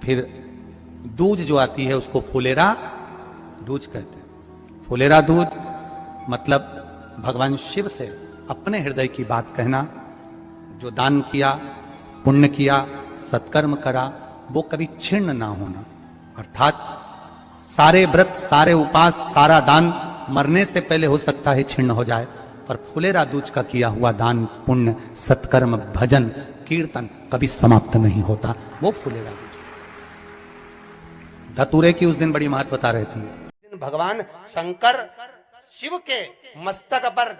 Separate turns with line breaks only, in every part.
फिर दूज जो आती है उसको फुलेरा दूज कहते हैं। फुलेरा दूज मतलब भगवान शिव से अपने हृदय की बात कहना। जो दान किया, पुण्य किया, सत्कर्म करा, वो कभी छिन्न ना होना। अर्थात सारे व्रत, सारे उपास, सारा दान मरने से पहले हो सकता है छिन्न हो जाए, पर फुलेरा दूज का किया हुआ दान, पुण्य, सत्कर्म, भजन, कीर्तन कभी समाप्त नहीं होता। वो फुलेरा दूज। धतूरे की उस दिन बड़ी महत्वता रहती है।
भगवान शंकर शिव के मस्तक पर,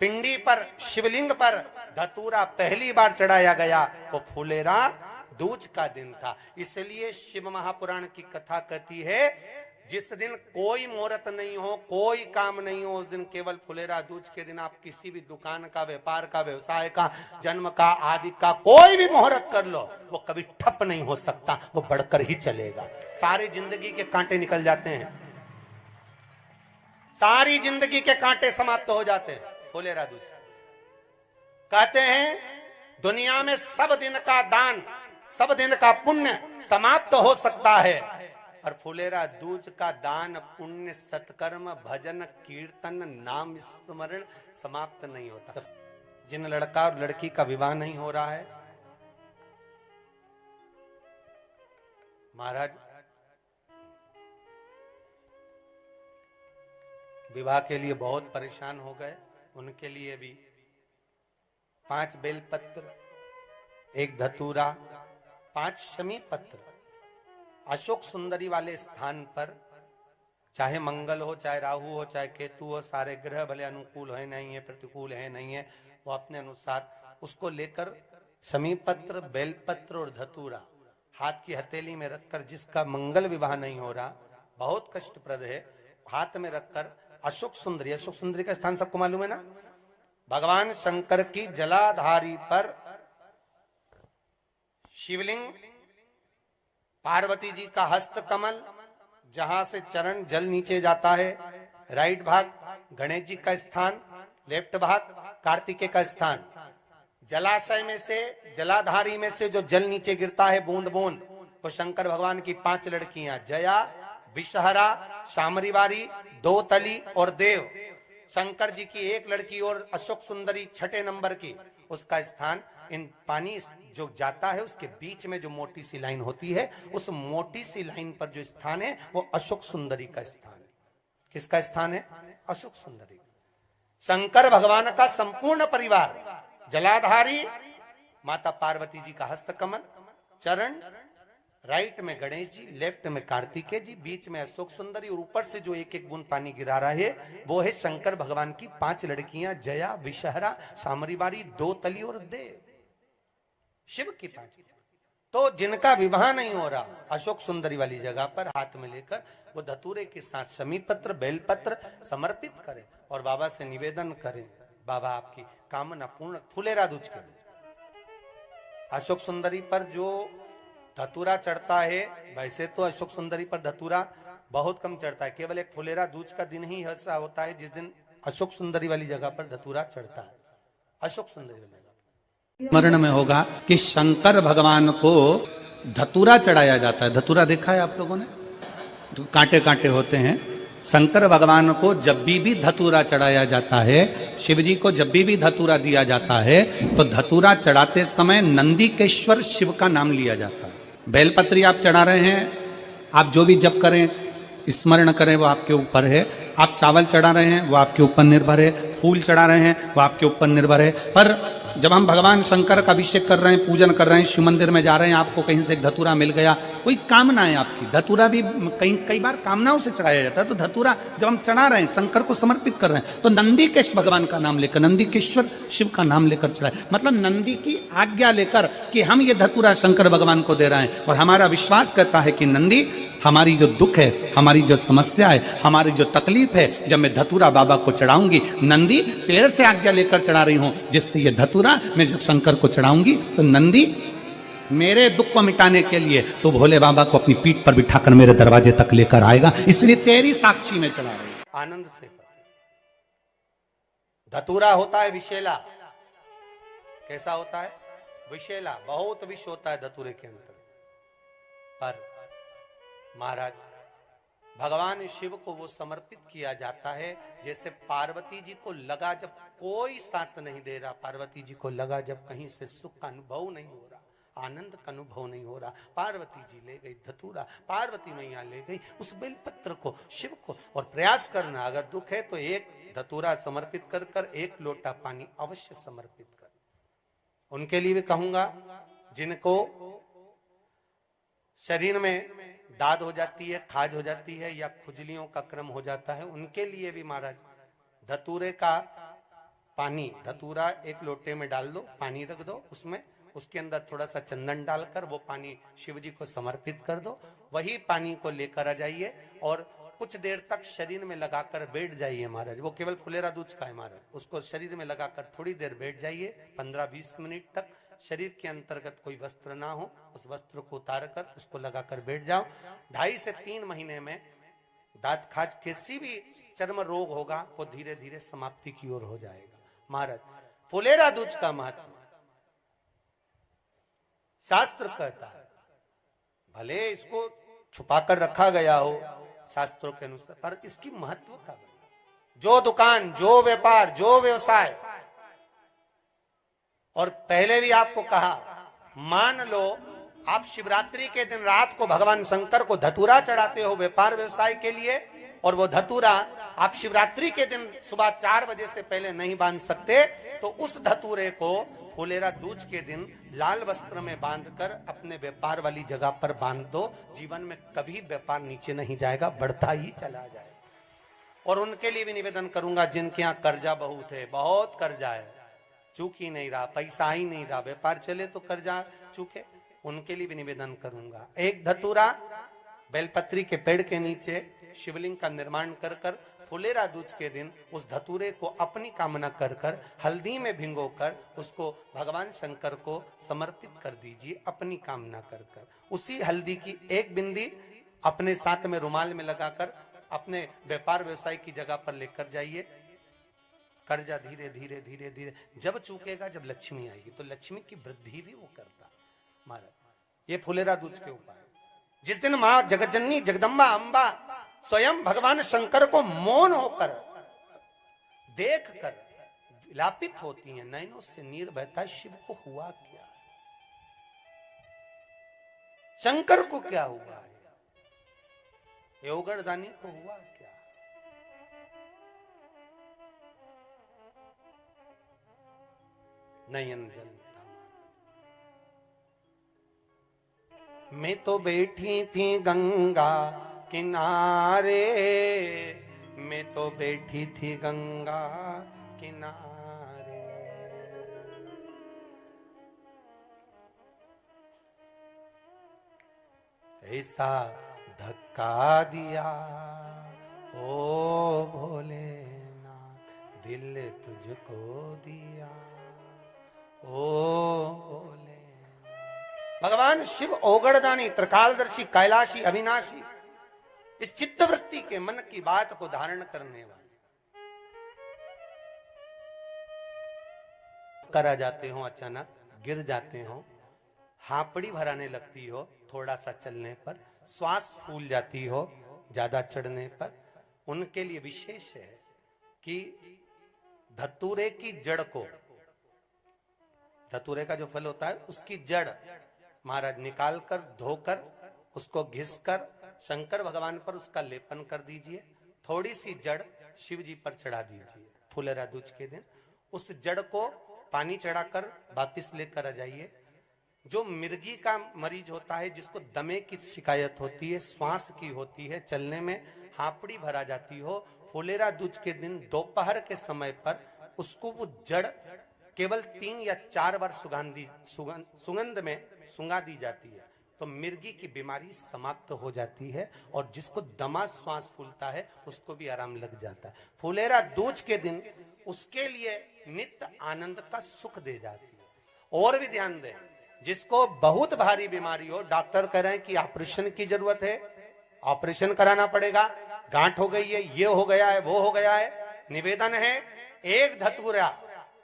पिंडी पर, शिवलिंग पर धतूरा पहली बार चढ़ाया गया, वो फुलेरा दूज का दिन था। इसलिए शिव महापुराण की कथा कहती है जिस दिन कोई मुहूर्त नहीं हो, कोई काम नहीं हो, उस दिन केवल फुलेरा दूज के दिन आप किसी भी दुकान का, व्यापार का, व्यवसाय का, जन्म का, आदि का कोई भी मुहूर्त कर लो, वो कभी ठप नहीं हो सकता, वो बढ़कर ही चलेगा। सारी जिंदगी के कांटे निकल जाते हैं, सारी जिंदगी के कांटे समाप्त हो जाते हैं फुलेरा दूज। कहते हैं दुनिया में सब दिन का दान, सब दिन का पुण्य समाप्त हो सकता है, और फुलेरा दूज का दान, पुण्य, सत्कर्म, भजन, कीर्तन, नाम स्मरण समाप्त नहीं होता। जिन लड़का और लड़की का विवाह नहीं हो रहा है, महाराज विवाह के लिए बहुत परेशान हो गए, उनके लिए भी 5 बेलपत्र, 1 धतूरा, 5 शमी पत्र अशोक सुंदरी वाले स्थान पर, चाहे मंगल हो, चाहे राहु हो, चाहे केतु हो, सारे ग्रह भले अनुकूल है नहीं है, प्रतिकूल है नहीं है, वो अपने अनुसार उसको लेकर शमी पत्र, बेलपत्र और धतूरा हाथ की हथेली में रखकर, जिसका मंगल विवाह नहीं हो रहा, बहुत कष्टप्रद है, हाथ में रखकर अशोक सुंदरी, अशोक सुंदरी का स्थान सबको मालूम है ना, भगवान शंकर की जलाधारी पर शिवलिंग, पार्वती जी का हस्त कमल, जहां से चरण जल नीचे जाता है, राइट भाग गणेश जी का स्थान, लेफ्ट भाग कार्तिकेय का स्थान। जलाशय में से, जलाधारी में से जो जल नीचे गिरता है बूंद बूंद, वो शंकर भगवान की 5 लड़कियां, जया, विषहरा, शामरीवारी, दो तली और देव। शंकर जी की 1 लड़की और अशोक सुंदरी 6 नंबर की, उसका स्थान, इन पानी जो जाता है उसके बीच में जो मोटी सी लाइन होती है, उस मोटी सी लाइन पर जो स्थान है वो अशोक सुंदरी का स्थान है। किसका स्थान है? अशोक सुंदरी। शंकर भगवान का संपूर्ण परिवार, जलाधारी माता पार्वती जी का हस्तकमल, चरण, राइट में गणेश जी, लेफ्ट में कार्तिकेय जी, बीच में अशोक सुंदरी, और ऊपर से जो 1-1 बूंद पानी गिरा रहा है वो है शंकर भगवान की 5 लड़कियां, जया, विषहरा, शामरीवारी, दो तली और देव। शिव की 5। तो जिनका विवाह नहीं हो रहा, अशोक सुंदरी वाली जगह पर हाथ में लेकर वो धतूरे के साथ शमी पत्र, बेलपत्र समर्पित करें और बाबा से निवेदन करें, बाबा आपकी कामना पूर्ण, फुलेरा दूज करें। अशोक सुंदरी पर जो धतूरा चढ़ता है, वैसे तो अशोक सुंदरी पर धतूरा बहुत कम चढ़ता है, केवल एक फुलेरा दूज का दिन ही ऐसा होता है जिस दिन अशोक सुंदरी वाली जगह पर धतूरा चढ़ता है। अशोक सुंदरी वाली जगह
स्मरण में होगा कि शंकर भगवान को धतूरा चढ़ाया जाता है। धतूरा देखा है आप लोगों ने? तो कांटे कांटे होते हैं। शंकर भगवान को जब भी धतूरा चढ़ाया जाता है, शिव जी को जब भी धतूरा दिया जाता है, तो धतूरा चढ़ाते समय नंदीकेश्वर शिव का नाम लिया जाता है। बेलपत्री आप चढ़ा रहे हैं, आप जो भी जप करें, स्मरण करें, वो आपके ऊपर है। आप चावल चढ़ा रहे हैं, वो आपके ऊपर निर्भर है। फूल चढ़ा रहे हैं, वो आपके ऊपर निर्भर है। पर जब हम भगवान शंकर का अभिषेक कर रहे हैं, पूजन कर रहे हैं, शिव मंदिर में जा रहे हैं, आपको कहीं से एक धतूरा मिल गया, कोई कामना है आपकी, धतूरा भी कई बार कामनाओं से चढ़ाया जाता है। तो धतूरा जब हम चढ़ा रहे हैं, शंकर को समर्पित कर रहे हैं, तो नंदीकेश भगवान का नाम लेकर, नंदीकेश्वर शिव का नाम लेकर चढ़ाए, मतलब नंदी की आज्ञा लेकर कि हम ये धतूरा शंकर भगवान को दे रहे हैं। और हमारा विश्वास कहता है कि नंदी, हमारी जो दुख है, हमारी जो समस्या है, हमारी जो तकलीफ है, जब मैं धतूरा बाबा को चढ़ाऊंगी, नंदी तेरे से आज्ञा लेकर चढ़ा रही हूं, जिससे ये धतूरा मैं जब शंकर को चढ़ाऊंगी तो नंदी मेरे दुख को मिटाने के लिए तो भोले बाबा को अपनी पीठ पर बिठाकर मेरे दरवाजे तक लेकर आएगा, इसलिए तेरी साक्षी में चढ़ा रही हूं।
आनंद से धतूरा होता है विषैला। कैसा होता है? विषैला, बहुत विष होता है धतूरे के अंदर, पर महाराज भगवान शिव को वो समर्पित किया जाता है जैसे पार्वती जी को लगा जब कोई साथ नहीं दे रहा, पार्वती जी को लगा जब कहीं से सुख का अनुभव नहीं हो रहा, आनंद का अनुभव नहीं हो रहा, पार्वती जी ले गई धतूरा, पार्वती मैया ले गई उस बेलपत्र को शिव को। और प्रयास करना, अगर दुख है तो एक धतूरा समर्पित कर कर एक लोटा पानी अवश्य समर्पित कर। उनके लिए भी कहूंगा जिनको शरीर में दाद हो जाती है, खाज हो जाती है या खुजलियों का क्रम हो जाता है, उनके लिए भी महाराज धतूरे का पानी, धतूरा एक लोटे में डाल दो, पानी रख दो उसमें, उसके अंदर थोड़ा सा चंदन डालकर वो पानी शिव जी को समर्पित कर दो। वही पानी को लेकर आ जाइए और कुछ देर तक शरीर में लगाकर बैठ जाइए महाराज। वो केवल फुलेरा दूध का है महाराज, उसको शरीर में लगाकर थोड़ी देर बैठ जाइए, 15-20 मिनट तक। शरीर के अंतर्गत कोई वस्त्र ना हो, उस वस्त्र को उतार कर उसको लगाकर बैठ जाओ। 2.5 से 3 महीने में दांत खाज किसी भी चर्म रोग होगा वो धीरे धीरे समाप्ति की ओर हो जाएगा। महाराज फुलेरा दूध का महत्व शास्त्र कहता है, भले इसको छुपाकर रखा गया हो शास्त्रों के अनुसार, पर इसकी महत्वता, जो दुकान, जो व्यापार, जो व्यवसाय, और पहले भी आपको कहा, मान लो आप शिवरात्रि के दिन रात को भगवान शंकर को धतूरा चढ़ाते हो व्यापार व्यवसाय के लिए, और वो धतूरा आप शिवरात्रि के दिन सुबह 4 बजे से पहले नहीं बांध सकते, तो उस धतूरे को फुलेरा दूज के दिन लाल वस्त्र में बांधकर अपने व्यापार वाली जगह पर बांध दो। जीवन में कभी व्यापार नीचे नहीं जाएगा, बढ़ता ही चला जाएगा। और उनके लिए भी निवेदन करूंगा जिनके यहाँ कर्जा बहुत है, बहुत कर्जा है, चूक ही नहीं रहा, पैसा ही नहीं रहा, व्यापार चले तो कर्जा चूके, उनके लिए भी निवेदन करूंगा। एक धतूरा बेलपत्री के पेड़ के नीचे शिवलिंग का निर्माण कर कर फुलेरा दूज के दिन उस धतूरे को अपनी कामना कर कर हल्दी में भिंगोकर उसको भगवान शंकर को समर्पित कर दीजिए अपनी कामना कर कर। उसी हल्दी की एक बिंदी अपने साथ में रुमाल में लगाकर अपने व्यापार व्यवसाय की जगह पर लेकर जाइए। कर्जा धीरे धीरे धीरे धीरे जब चूकेगा, जब लक्ष्मी आएगी तो लक्ष्मी की वृद्धि भी वो करता। महाराज ये फुलेरा दूज के उपाय, जिस दिन मां जगज्जननी जगदम्बा अंबा स्वयं भगवान शंकर को मौन होकर देख कर विलापित होती हैं, नैनों से नीर बहता, शिव को हुआ क्या, शंकर को क्या हुआ है, योगरदानी को हुआ क्या। नयन जलता, मैं तो बैठी थी गंगा किनारे, मैं तो बैठी थी गंगा किनारे, ऐसा धक्का दिया ओ भोलेनाथ, दिल तुझको दिया ओ भोले। भगवान शिव ओगड़दानी, त्रिकालदर्शी, कैलाशी, अविनाशी, इस चित्तवृत्ति के मन की बात को धारण करने वाले करा जाते हो, अचानक गिर जाते हो, हापड़ी भराने लगती हो थोड़ा सा चलने पर, श्वास फूल जाती हो ज्यादा चढ़ने पर, उनके लिए विशेष है कि धतूरे की जड़ को, धतूरे का जो फल होता है उसकी जड़ महाराज निकाल कर धोकर उसको घिस कर शंकर भगवान पर उसका लेपन कर दीजिए। थोड़ी सी जड़ शिव जी पर चढ़ा दीजिए फुलेरा दूज के दिन। उस जड़ को पानी चढ़ाकर वापिस लेकर आ जाइए। जो मिर्गी का मरीज होता है, जिसको दमे की शिकायत होती है, श्वास की होती है, चलने में हापड़ी भरा जाती हो, फुलेरा दूज के दिन दोपहर के समय पर उसको वो जड़ केवल 3 या 4 बार सुगंध में सुंगा दी जाती है तो मिर्गी की बीमारी समाप्त हो जाती है, और जिसको दमा श्वास फूलता है उसको भी आराम लग जाता है। फुलेरा दूज के दिन उसके लिए नित्य आनंद का सुख दे जाती है। और भी ध्यान दें, जिसको बहुत भारी बीमारी हो, डॉक्टर कह रहे हैं कि ऑपरेशन की जरूरत है, ऑपरेशन कराना पड़ेगा, गांठ हो गई है, ये हो गया है, वो हो गया है, निवेदन है एक धतूरा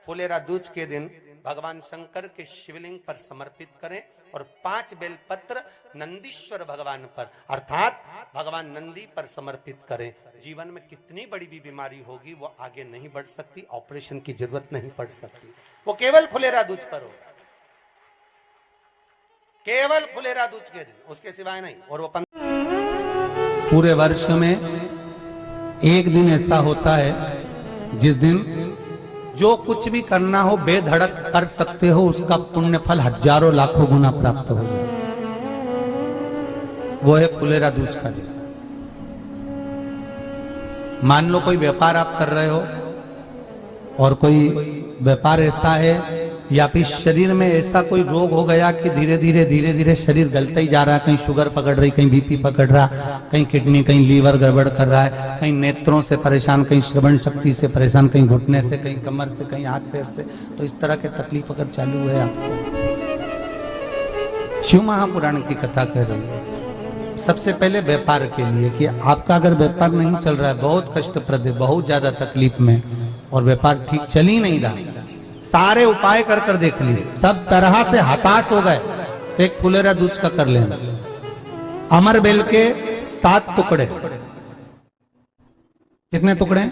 फुलेरा दूज के दिन भगवान शंकर के शिवलिंग पर समर्पित करें। और 5 बेलपत्र नंदीश्वर भगवान पर अर्थात भगवान नंदी पर समर्पित करें। जीवन में कितनी बड़ी भी बीमारी होगी वो आगे नहीं बढ़ सकती, ऑपरेशन की जरूरत नहीं पड़ सकती, वो केवल फुलेरा दूज पर हो, केवल फुलेरा दूज के दिन, उसके सिवाय नहीं। और वो
पूरे वर्ष में एक दिन ऐसा होता है जिस दिन जो कुछ भी करना हो बेधड़क कर सकते हो, उसका पुण्य फल हजारों लाखों गुना प्राप्त हो जाए, वो है फुलेरा दूज का दिन। मान लो कोई व्यापार आप कर रहे हो और कोई व्यापार ऐसा है या फिर शरीर में ऐसा कोई रोग हो गया कि धीरे धीरे शरीर गलता ही जा रहा है, कहीं शुगर पकड़ रही, कहीं बीपी पकड़ रहा, कहीं किडनी, कहीं लीवर गड़बड़ कर रहा है, कहीं नेत्रों से परेशान, कहीं श्रवण शक्ति से परेशान, कहीं घुटने से, कहीं कमर से, कहीं हाथ पैर से, तो इस तरह के तकलीफ अगर चालू है आपको, शिव महापुराण की कथा कह रही है। सबसे पहले व्यापार के लिए कि आपका अगर व्यापार नहीं चल रहा है, बहुत कष्टप्रद है, बहुत ज्यादा तकलीफ में और व्यापार ठीक चल ही नहीं रहा, सारे उपाय कर कर देख लिए, सब तरह से हताश हो गए, तो एक फुलेरा दूज का कर लेना। अमर बेल के 7 टुकड़े, कितने टुकड़े?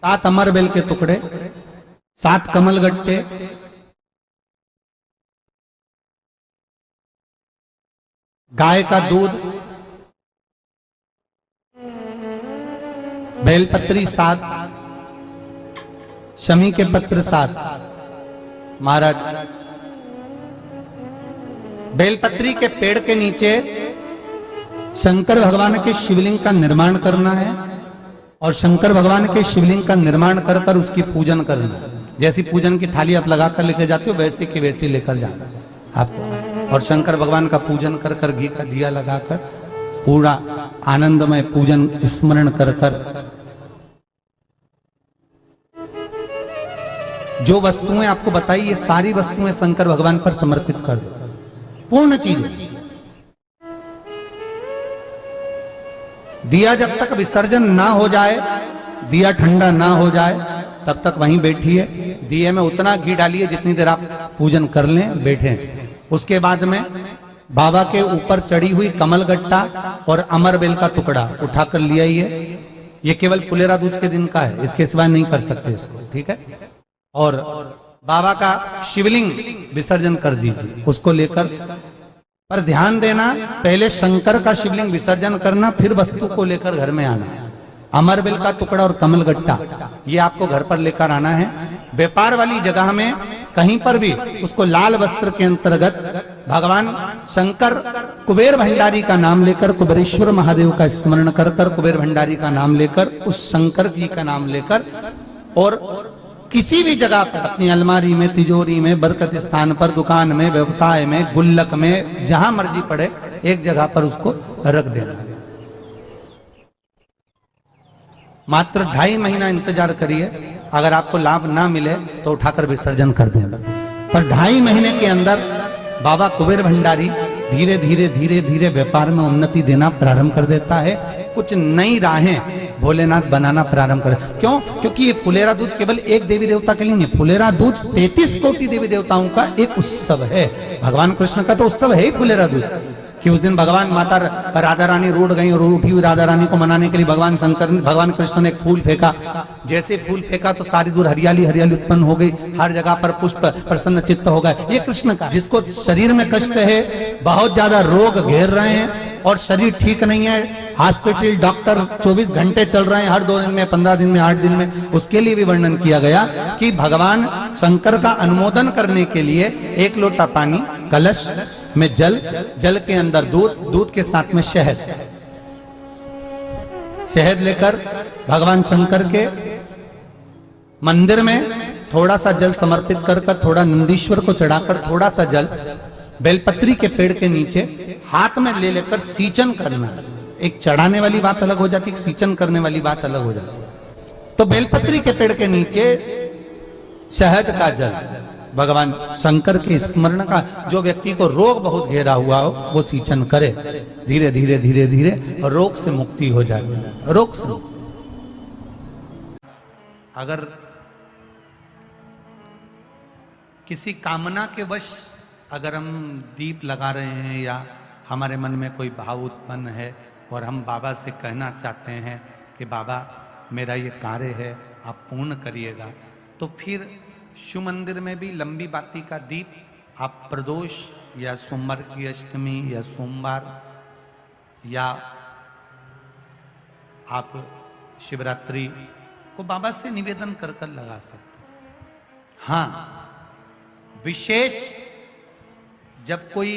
7 अमर बेल के टुकड़े, 7 कमल गट्टे, गाय का दूध, बेलपत्री 7, शमी के पत्र 7। महाराज बेलपत्री के पेड़ के नीचे शंकर भगवान के शिवलिंग का निर्माण करना है और शंकर भगवान के शिवलिंग का निर्माण कर कर उसकी पूजन करना है। जैसी पूजन की थाली आप लगा कर लेकर जाते हो वैसे की वैसी लेकर जाना आपको, और शंकर भगवान का पूजन कर कर घी का दिया लगाकर पूरा आनंदमय पूजन स्मरण कर कर जो वस्तुएं आपको बताई ये सारी वस्तुएं शंकर भगवान पर समर्पित कर दो, पूर्ण चीजें। दिया जब तक विसर्जन ना हो जाए, दिया ठंडा ना हो जाए, तब तक वहीं बैठिए, दिए में उतना घी डालिए जितनी देर आप पूजन कर लें, बैठे। उसके बाद में बाबा के ऊपर चढ़ी हुई कमल गट्टा और अमर बेल का टुकड़ा उठाकर ले आइए। ये केवल फुलेरा दूज के दिन का है, इसके सिवाय नहीं कर सकते इसको, ठीक है। और बाबा का शिवलिंग विसर्जन कर दीजिए, उसको लेकर, पर ध्यान देना पहले शंकर का शिवलिंग विसर्जन करना, फिर वस्तु को लेकर घर में आना। अमर बेल का टुकड़ा और कमल गट्टा ये आपको घर पर लेकर आना है। व्यापार वाली जगह में कहीं पर भी उसको लाल वस्त्र के अंतर्गत भगवान शंकर कुबेर भंडारी का नाम लेकर, कुबेरेश्वर महादेव का स्मरण कर कर, कुबेर भंडारी का नाम लेकर, उस शंकर जी का नाम लेकर, और किसी भी जगह पर अपनी अलमारी में, तिजोरी में, बरकत स्थान पर, दुकान में, व्यवसाय में, गुल्लक में, जहां मर्जी पड़े एक जगह पर उसको रख देना। मात्र 2.5 महीना इंतजार करिए, अगर आपको लाभ ना मिले तो उठाकर विसर्जन कर देना। पर 2.5 महीने के अंदर बाबा कुबेर भंडारी धीरे धीरे धीरे धीरे व्यापार में उन्नति देना प्रारंभ कर देता है। कुछ नई राहें भोलेनाथ बनाना प्रारंभ कर। क्यों? क्योंकि ये फुलेरा दूज केवल एक देवी देवता के लिए नहीं, फुलेरा दूज 33 कोटि देवी देवताओं का एक उत्सव है। भगवान कृष्ण का तो उत्सव है ही फुलेरा दूज, कि उस दिन भगवान माता राधा रानी रूठ गई और उठी हुई राधा रानी को मनाने के लिए भगवान कृष्ण ने एक फूल फेंका। जैसे फूल फेंका तो सारी दूर हरियाली हरियाली उत्पन्न हो गई, हर जगह पर पुष्प प्रसन्न चित्त हो गए। ये कृष्ण का, जिसको शरीर में कष्ट है, बहुत ज्यादा रोग घेर रहे हैं और शरीर ठीक नहीं है, हॉस्पिटल डॉक्टर 24 घंटे चल रहे हैं, हर 2 दिन में, 15 दिन में, 8 दिन में, उसके लिए भी वर्णन किया गया कि भगवान शंकर का अनुमोदन करने के लिए 1 लोटा पानी, कलश में जल, जल के अंदर दूध, दूध के साथ में शहद, शहद लेकर भगवान शंकर के मंदिर में थोड़ा सा जल समर्पित कर कर, थोड़ा नंदीश्वर को चढ़ाकर, थोड़ा सा जल बेलपत्री के पेड़ के नीचे हाथ में ले लेकर सींचन करना। एक चढ़ाने वाली बात अलग हो जाती, एक सींचन करने वाली बात अलग हो जाती। तो बेलपत्री के पेड़ के नीचे शहद का जल, भगवान शंकर के स्मरण का, जो व्यक्ति को रोग बहुत घेरा हुआ हो वो सींचन करे, धीरे धीरे धीरे धीरे रोग से मुक्ति हो जाती है। रोग से अगर किसी कामना के वश अगर हम दीप लगा रहे हैं या हमारे मन में कोई भाव उत्पन्न है और हम बाबा से कहना चाहते हैं कि बाबा मेरा ये कार्य है आप पूर्ण करिएगा, तो फिर शिव मंदिर में भी लंबी बाती का दीप आप प्रदोष या सोमवार की अष्टमी या सोमवार या आप शिवरात्रि को बाबा से निवेदन कर कर लगा सकते हैं। हाँ, विशेष जब कोई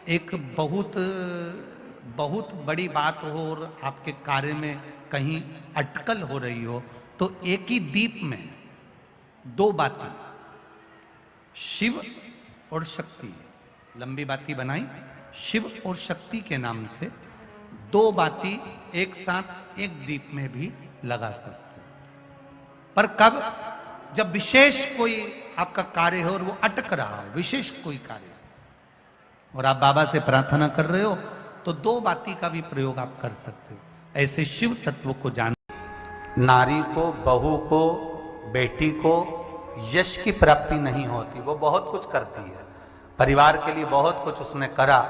एक बहुत बड़ी बात हो और आपके कार्य में कहीं अटकल हो रही हो, तो एक ही दीप में दो बाती, शिव और शक्ति, लंबी बाती बनाई शिव और शक्ति के नाम से, दो बाती एक साथ एक दीप में भी लगा सकते हैं। पर कब? जब विशेष कोई आपका कार्य हो और वो अटक रहा हो, विशेष कोई कार्य, और आप बाबा से प्रार्थना कर रहे हो, तो दो बाती का भी प्रयोग आप कर सकते हो। ऐसे शिव तत्व को जान, नारी को, बहू को, बेटी को यश की प्राप्ति नहीं होती। वो बहुत कुछ करती है, परिवार के लिए बहुत कुछ उसने करा,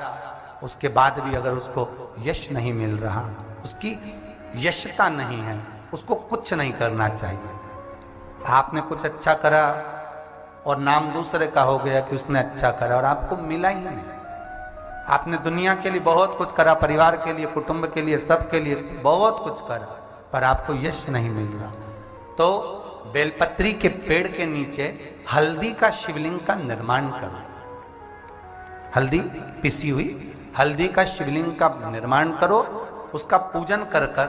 उसके बाद भी अगर उसको यश नहीं मिल रहा, उसकी यशता नहीं है, उसको कुछ नहीं करना चाहिए। आपने कुछ अच्छा करा और नाम दूसरे का हो गया कि उसने अच्छा करा और आपको मिला ही नहीं। आपने दुनिया के लिए बहुत कुछ करा, परिवार के लिए, कुटुंब के लिए, सबके लिए बहुत कुछ करा, पर आपको यश नहीं मिल रहा, तो बेलपत्री के पेड़ के नीचे हल्दी का शिवलिंग का निर्माण करो। हल्दी पिसी हुई हल्दी का शिवलिंग का निर्माण करो, उसका पूजन कर कर,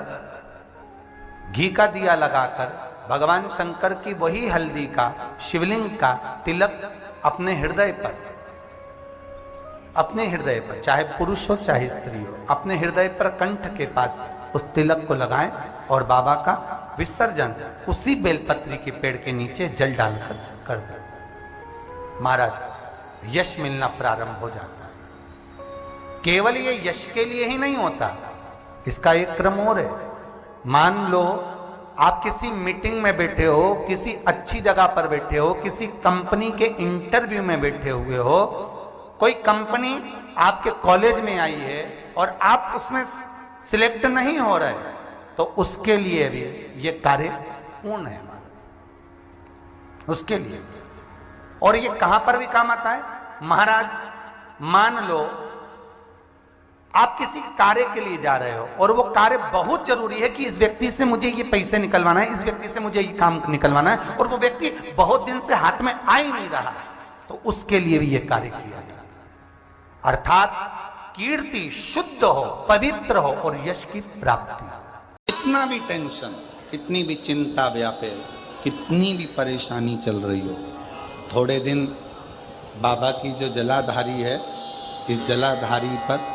घी का दिया लगाकर भगवान शंकर की वही हल्दी का शिवलिंग का तिलक अपने हृदय पर, चाहे पुरुष हो चाहे स्त्री हो, अपने हृदय पर कंठ के पास उस तिलक को लगाएं और बाबा का विसर्जन उसी बेलपत्री के पेड़ के नीचे जल डालकर कर दें। महाराज, यश मिलना प्रारंभ हो जाता है। केवल ये यश के लिए ही नहीं होता, इसका एक क्रम और है। मान लो आप किसी मीटिंग में बैठे हो, किसी अच्छी जगह पर बैठे हो, किसी कंपनी के इंटरव्यू में बैठे हुए हो, कोई कंपनी आपके कॉलेज में आई है और आप उसमें सिलेक्ट नहीं हो रहे, तो उसके लिए भी ये कार्य पूर्ण है हमारा, उसके लिए। और ये कहां पर भी काम आता है महाराज। मान लो आप किसी कार्य के लिए जा रहे हो और वो कार्य बहुत जरूरी है कि इस व्यक्ति से मुझे ये पैसे निकलवाना है, इस व्यक्ति से मुझे ये काम निकलवाना है, और वो व्यक्ति बहुत दिन से हाथ में आ ही नहीं रहा, तो उसके लिए भी ये कार्य किया जाता है। अर्थात कीर्ति शुद्ध हो, पवित्र हो और यश की प्राप्ति। कितना भी टेंशन, कितनी भी चिंता व्यापे, कितनी भी परेशानी चल रही हो, थोड़े दिन बाबा की जो जलाधारी है, इस जलाधारी पर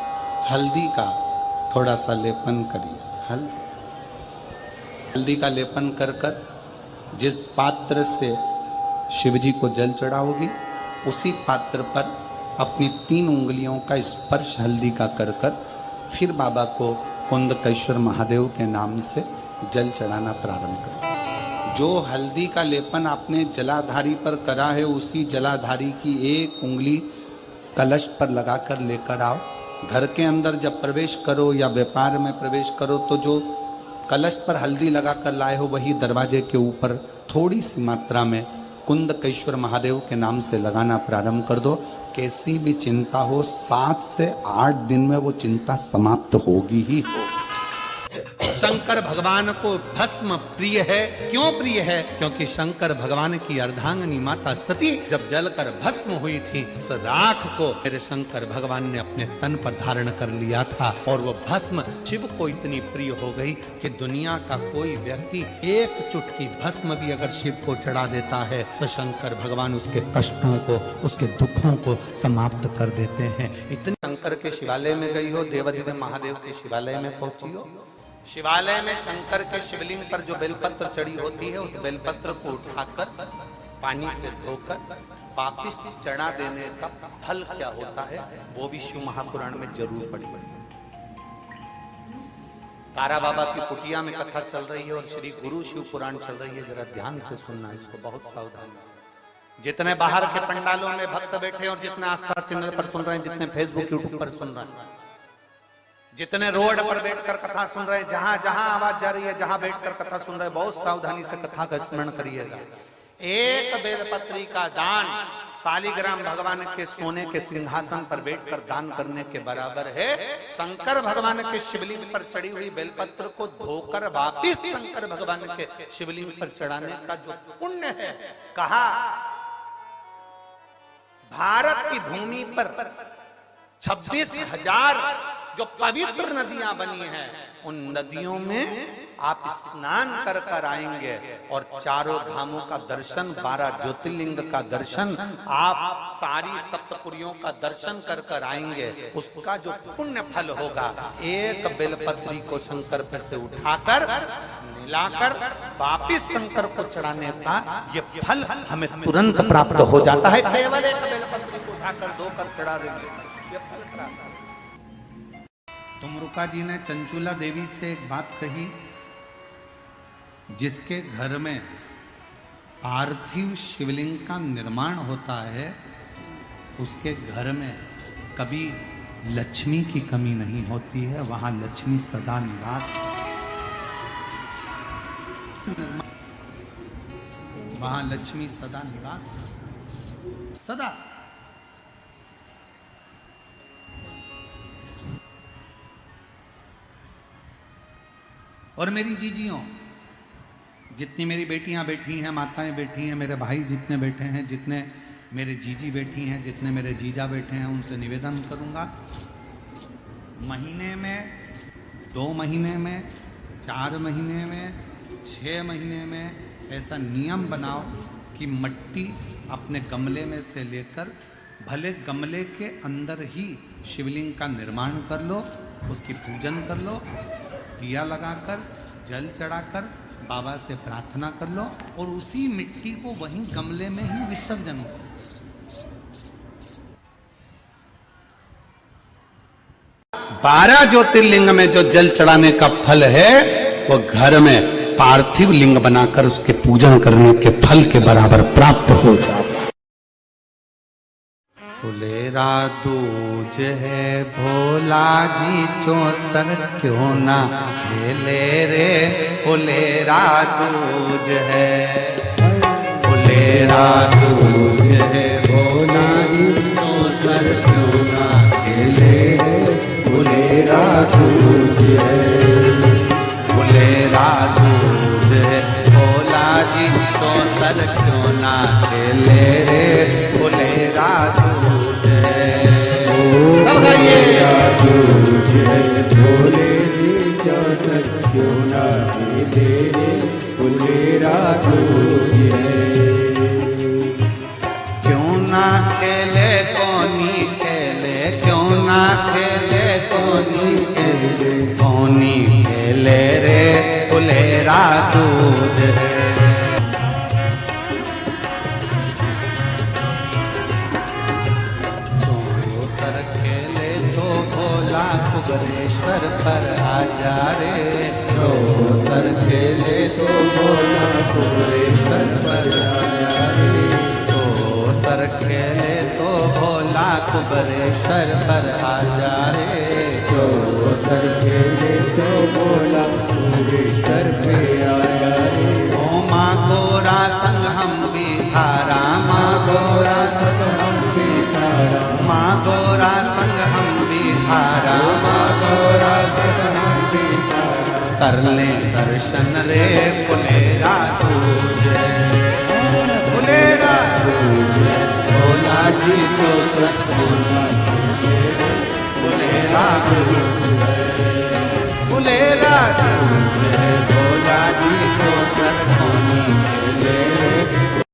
हल्दी का थोड़ा सा लेपन करिए। हल्दी का लेपन कर कर जिस पात्र से शिवजी को जल चढ़ाओगी, उसी पात्र पर अपनी 3 उंगलियों का स्पर्श हल्दी का कर कर फिर बाबा को कुंदकेश्वर महादेव के नाम से जल चढ़ाना प्रारंभ करें। जो हल्दी का लेपन आपने जलाधारी पर करा है, उसी जलाधारी की 1 उंगली कलश पर लगाकर लेकर आओ। घर के अंदर जब प्रवेश करो या व्यापार में प्रवेश करो, तो जो कलश पर हल्दी लगाकर लाए हो, वही दरवाजे के ऊपर थोड़ी सी मात्रा में कुंदकेश्वर महादेव के नाम से लगाना प्रारंभ कर दो। कैसी भी चिंता हो, 7 से 8 दिन में वो चिंता समाप्त होगी ही हो। शंकर भगवान को भस्म प्रिय है। क्यों प्रिय है? क्योंकि शंकर भगवान की अर्धांगिनी माता सती जब जलकर भस्म हुई थी, उस राख को मेरे शंकर भगवान ने अपने तन पर धारण कर लिया था, और वो भस्म शिव को इतनी प्रिय हो गई कि दुनिया का कोई व्यक्ति एक चुटकी भस्म भी अगर शिव को चढ़ा देता है, तो शंकर भगवान उसके कष्टों को, उसके दुखों को समाप्त कर देते हैं। इतने शंकर के शिवालय में गई हो, देवाधिदेव महादेव के शिवालय में पहुंची हो, शिवालय में शंकर के शिवलिंग पर जो बेलपत्र चढ़ी होती है, उस बेलपत्र को उठाकर पानी से धोकर वापिस चढ़ा देने का फल क्या होता है, वो भी शिव महापुराण में जरूर पढ़ी। तारा बाबा की कुटिया में कथा चल रही है और श्री गुरु शिव पुराण चल रही है। जरा ध्यान से सुनना इसको, बहुत सावधानी से। जितने बाहर के पंडालों में भक्त बैठे हैं और जितने आस्था चैनल पर सुन रहे हैं, जितने फेसबुक यूट्यूब पर सुन रहे हैं, जितने रोड पर बैठकर कथा सुन रहे हैं, जहां जहां आवाज जा रही है, जहां बैठकर कथा सुन रहे हैं, बहुत सावधानी से कथा का स्मरण करिएगा। एक बेलपत्री का दान शालिग्राम भगवान के सोने के सिंहासन पर बैठकर दान करने के बराबर है। शंकर भगवान के शिवलिंग पर चढ़ी हुई बेलपत्र को धोकर वापिस शंकर भगवान के शिवलिंग पर चढ़ाने का जो पुण्य है, कहा भारत की भूमि पर 26,000 जो पवित्र नदियां बनी हैं, उन नदियों में आप स्नान कर कर आएंगे और चारों धामों का दर्शन, 12 ज्योतिर्लिंग का दर्शन, आप सारी सप्तपुरियों का दर्शन कर कर आएंगे। उसका जो पुण्य फल होगा, एक बेलपत्री को शंकर पर से उठाकर मिलाकर वापिस शंकर को चढ़ाने का ये फल हमें तुरंत प्राप्त हो जाता है। केवल एक बेलपत्री को उठाकर धोकर चढ़ा देंगे, ये फल प्राप्त। तुमरुका जी ने चंचुला देवी से एक बात कही, जिसके घर में पार्थिव शिवलिंग का निर्माण होता है, उसके घर में कभी लक्ष्मी की कमी नहीं होती है, वहां लक्ष्मी सदा निवास, वहां लक्ष्मी सदा निवास, सदा। और मेरी जीजियों, जितनी मेरी बेटियां बैठी हैं, माताएं बैठी हैं, मेरे भाई जितने बैठे हैं, जितने मेरे जीजी बैठी हैं, जितने मेरे जीजा बैठे हैं, उनसे निवेदन करूंगा, महीने में, 2 महीने में, 4 महीने में, 6 महीने में ऐसा नियम बनाओ कि मिट्टी अपने गमले में से लेकर, भले गमले के अंदर ही शिवलिंग का निर्माण कर लो, उसकी पूजन कर लो, दिया लगाकर, जल चढ़ाकर, बाबा से प्रार्थना कर लो और उसी मिट्टी को वहीं गमले में ही विसर्जन करो। बारह ज्योतिर्लिंग में जो जल चढ़ाने का फल है, वो घर में पार्थिव लिंग बनाकर उसके पूजन करने के फल के बराबर प्राप्त हो जाता। फुलेरा दूज है भोला जी चौसर क्यों ना खेले रे, फुलेरा दूज है, फुलेरा दूज है भोला जी चौसर क्यों ना खेले रे, फुलेरा दूज है, फुलेरा दूज है भोला जी चौसर क्यों ना खेले रे, फुलेरा दूज है। सब गाइए। दूज है भोले जी चौसर क्यों ना खेले रे, फुलेरा दूज है। क्यों ना खेले कोनी खेले, क्यों ना खेले कोनी खेले, कोनी खेले रे, फुलेरा दूज है। कुबरेश्वर पर आजा रे, तो सर खेले तो भोला कुबरेश्वर पर आजा रे, तो सर खेले तो भोला कुबरेश्वर पर आजा रे, तो सर खेले तो भोला कुबरेश्वर पे आजा रे। ओ माँ गोरा संग हम भी थारा, माँ गोरा संग हम भी थारा, माँ गोरा संग हम भी थारा, कर ले दर्शन रे, फुलेरा दूज है, फुलेरा दूज है भोला जी तो सत्य, फुलेरा दूज है, फुलेरा दूज है भोला जी